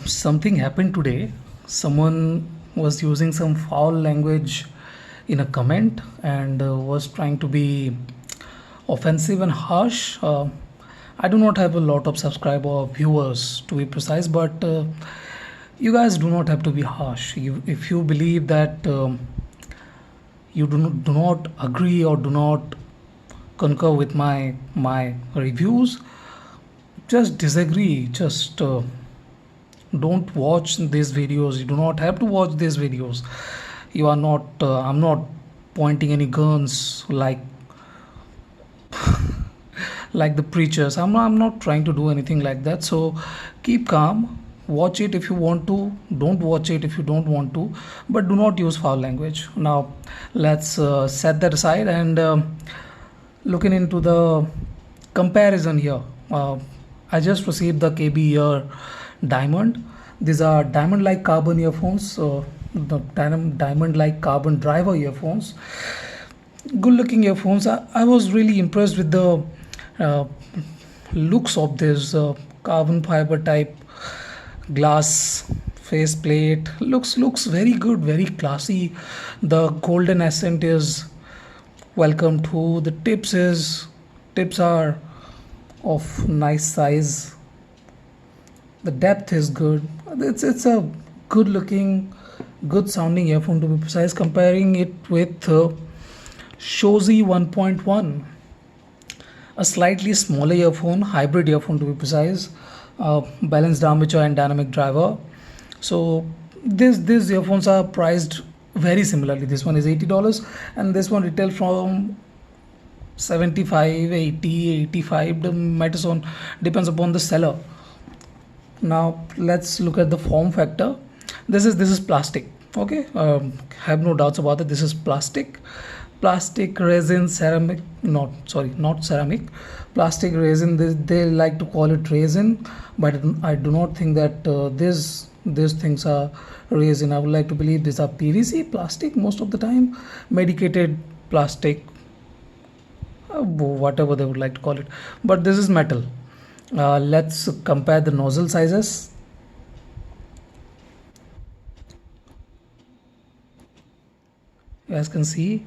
Something happened today. Someone was using some foul language in a comment and was trying to be offensive and harsh. I do not have a lot of subscriber or viewers to be precise, but you guys do not have to be harsh. If you believe that you do not agree or do not concur with my reviews, just disagree. Just don't watch these videos. You do not have to watch these videos. You are not I'm not pointing any guns like the preachers. I'm not trying to do anything like that. So keep calm. Watch it if you want to. Don't watch it if you don't want to. But do not use foul language. Now let's set that aside and looking into the comparison here. I just received the KB Ear Diamond. These are diamond like carbon earphones. The diamond like carbon driver earphones. Good looking earphones. I was really impressed with the uh, looks of this carbon fiber type glass faceplate. Looks very good, very classy. The golden accent is welcome to. The tips are of nice size. The depth is good. It's a good looking, good sounding earphone to be precise. Comparing it with Shozi 1.1, a slightly smaller earphone, hybrid earphone to be precise, balanced armature and dynamic driver. So these earphones are priced very similarly. This one is $80 and this one retail from 75, 80, 85. The matters on depends upon the seller. Now let's look at the form factor. This is plastic. Okay, have no doubts about it. This is plastic resin ceramic, not ceramic, plastic resin. They like to call it resin, but I do not think that these things are resin. I would like to believe these are PVC plastic most of the time, medicated plastic, whatever they would like to call it, but this is metal. Let's compare the nozzle sizes. You guys can see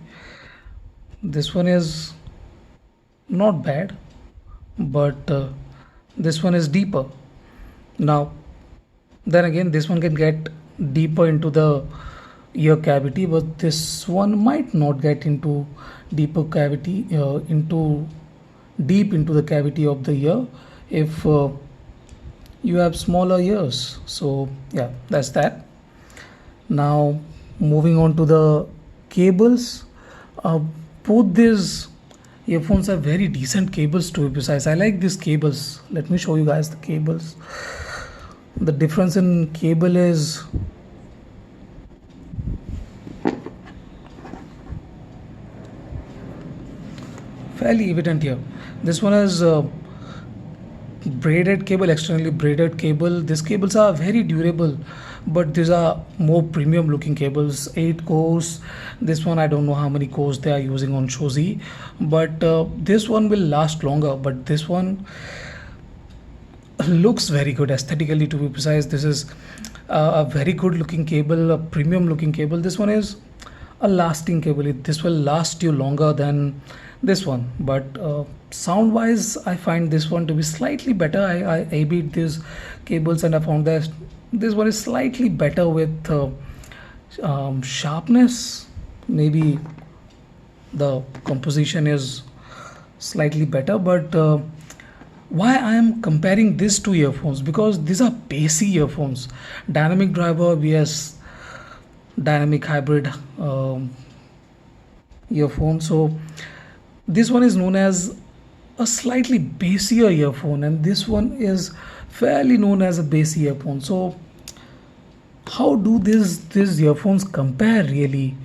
this one is not bad, but this one is deeper. Now then again, this one can get deeper into the ear cavity, but this one might not get into deeper cavity, into deep into the cavity of the ear if you have smaller ears. So yeah, that's that. Now moving on to the cables. uh, Both these earphones are very decent cables to be precise. I like these cables. Let me show you guys the cables. The difference in cable is fairly evident here. This one has braided cable, externally braided cable. These cables are very durable, but these are more premium looking cables. 8 cores. This one I don't know how many cores they are using on Shozi, but this one will last longer. But this one looks very good aesthetically to be precise. This is a very good looking cable, a premium looking cable. This one is a lasting cable. This will last you longer than this one, but sound wise I find this one to be slightly better. I beat these cables and I found that this one is slightly better with sharpness. Maybe the composition is slightly better, but why I am comparing these two earphones, because these are bassy earphones. Dynamic driver vs dynamic hybrid earphone. So this one is known as a slightly bassier earphone and this one is fairly known as a bassy earphone. So how do these earphones compare really?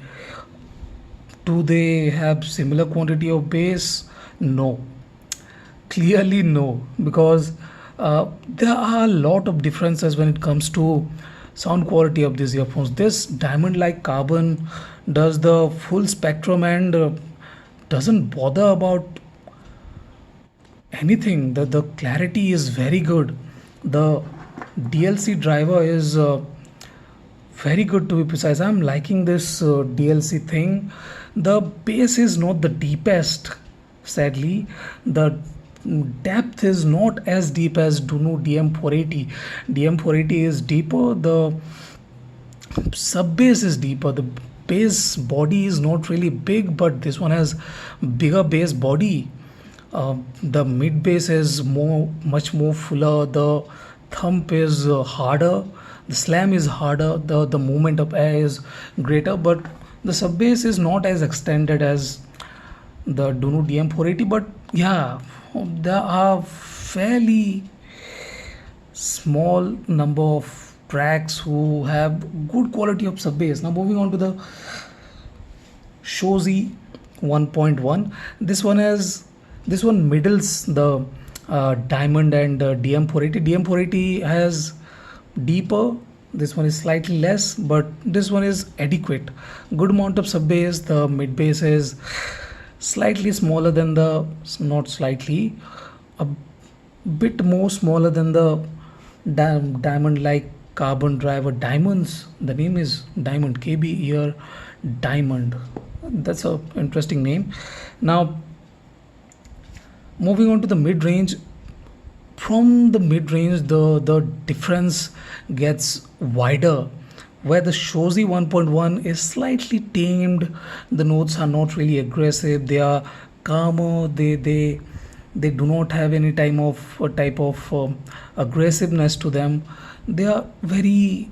Do they have similar quantity of bass? No, clearly no, because there are a lot of differences when it comes to sound quality of these earphones. This diamond like carbon does the full spectrum and doesn't bother about anything. The clarity is very good. The DLC driver is very good, to be precise. I'm liking this DLC thing. The bass is not the deepest, sadly. The depth is not as deep as Dunu DM480. DM480 is deeper. The sub bass is deeper. The bass body is not really big, but this one has bigger bass body. The mid bass is much more fuller. The thump is harder. The slam is harder. The movement of air is greater, but the sub bass is not as extended as the Dunu DM480. But yeah, there are fairly small number of tracks who have good quality of sub bass. Now moving on to the Shozi 1.1. This one middles the Diamond and DM480. DM480 has deeper. This one is slightly less, but this one is adequate. Good amount of sub bass. The mid bass is slightly smaller than the, not slightly, a bit more smaller than the Diamond, like carbon driver diamonds. The name is Diamond, KB here Diamond. That's a interesting name. Now moving on to the mid range. From the mid range, the difference gets wider, where the Shozi 1.1 is slightly tamed. The notes are not really aggressive. They are calmer. They do not have any type of aggressiveness to them. They are very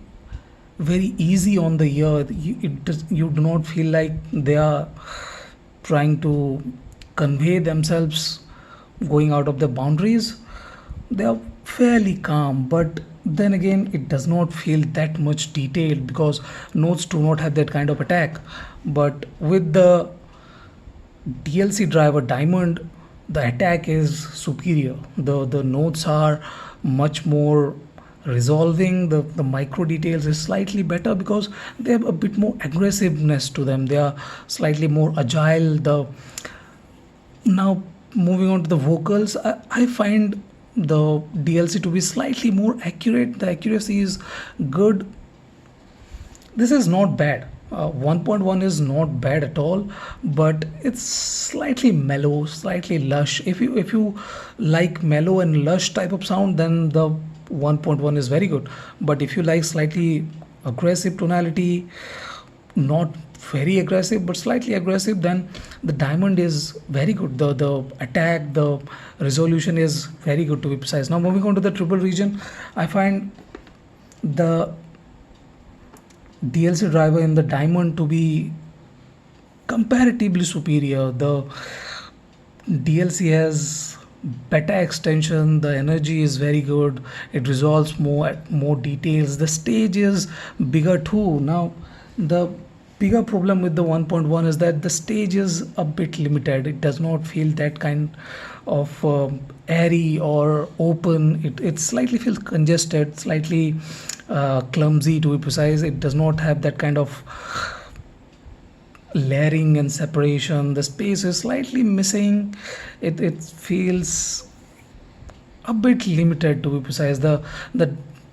easy on the ear. You do not feel like they are trying to convey themselves, going out of the boundaries. They are fairly calm, but then again, it does not feel that much detailed because notes do not have that kind of attack. But with the DLC driver Diamond, the attack is superior. The notes are much more resolving. The micro details is slightly better because they have a bit more aggressiveness to them. They are slightly more agile. The Now moving on to the vocals, I find the DLC to be slightly more accurate. The accuracy is good. This is not bad. 1.1 is not bad at all, but it's slightly mellow, slightly lush. If you like mellow and lush type of sound, then the 1.1 is very good. But if you like slightly aggressive tonality, not very aggressive but slightly aggressive, then the Diamond is very good. The attack, the resolution is very good, to be precise. Now moving on to the triple region, I find the DLC driver in the Diamond to be comparatively superior. The DLC has better extension. The energy is very good. It resolves more details. The stage is bigger too. Now the bigger problem with the 1.1 is that the stage is a bit limited. It does not feel that kind of airy or open. It slightly feels congested, slightly clumsy, to be precise. It does not have that kind of layering and separation. The space is slightly missing. It feels a bit limited, to be precise. The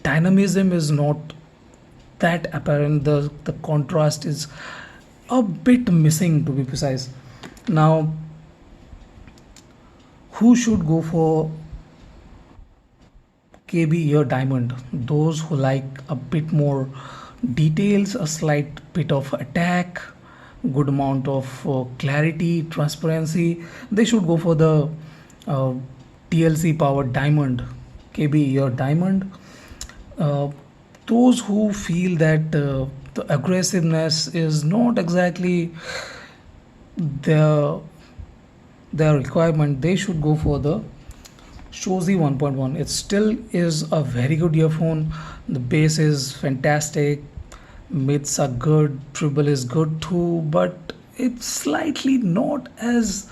dynamism is not that apparent. The contrast is a bit missing, to be precise. Now who should go for KB Ear Diamond? Those who like a bit more details, a slight bit of attack, good amount of clarity, transparency, they should go for the uh, TLC powered Diamond, KB Ear Diamond. uh, those who feel that the aggressiveness is not exactly their their requirement, they should go for the Shozi 1.1. It still is a very good earphone. The bass is fantastic, mids are good, treble is good too, but it's slightly not as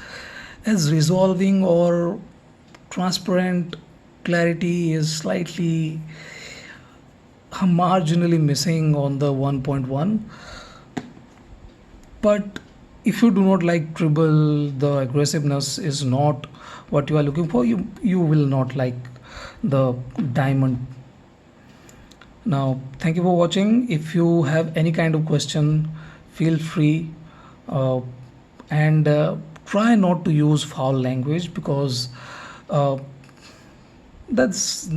resolving or transparent. Clarity is slightly marginally missing on the 1.1. But if you do not like treble, the aggressiveness is not what you are looking for. You will not like the Diamond. Now, thank you for watching. If you have any kind of question, feel free, uh, and try not to use foul language, because uh, that's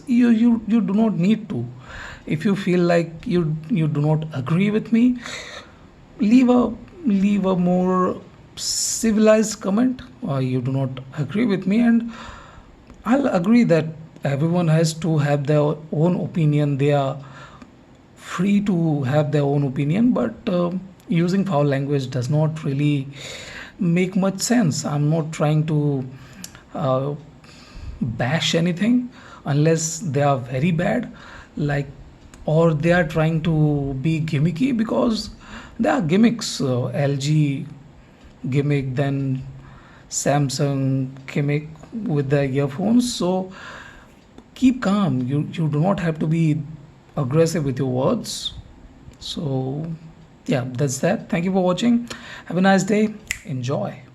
you do not need to. If you feel like you do not agree with me, leave a more civilized comment. You do not agree with me, and I'll agree that everyone has to have their own opinion. They are free to have their own opinion, but using foul language does not really make much sense. I'm not trying to uh, bash anything unless they are very bad, like, or they are trying to be gimmicky, because there are gimmicks. LG gimmick, then Samsung gimmick with the earphones. So keep calm. You do not have to be aggressive with your words. So yeah, that's that. Thank you for watching. Have a nice day. Enjoy.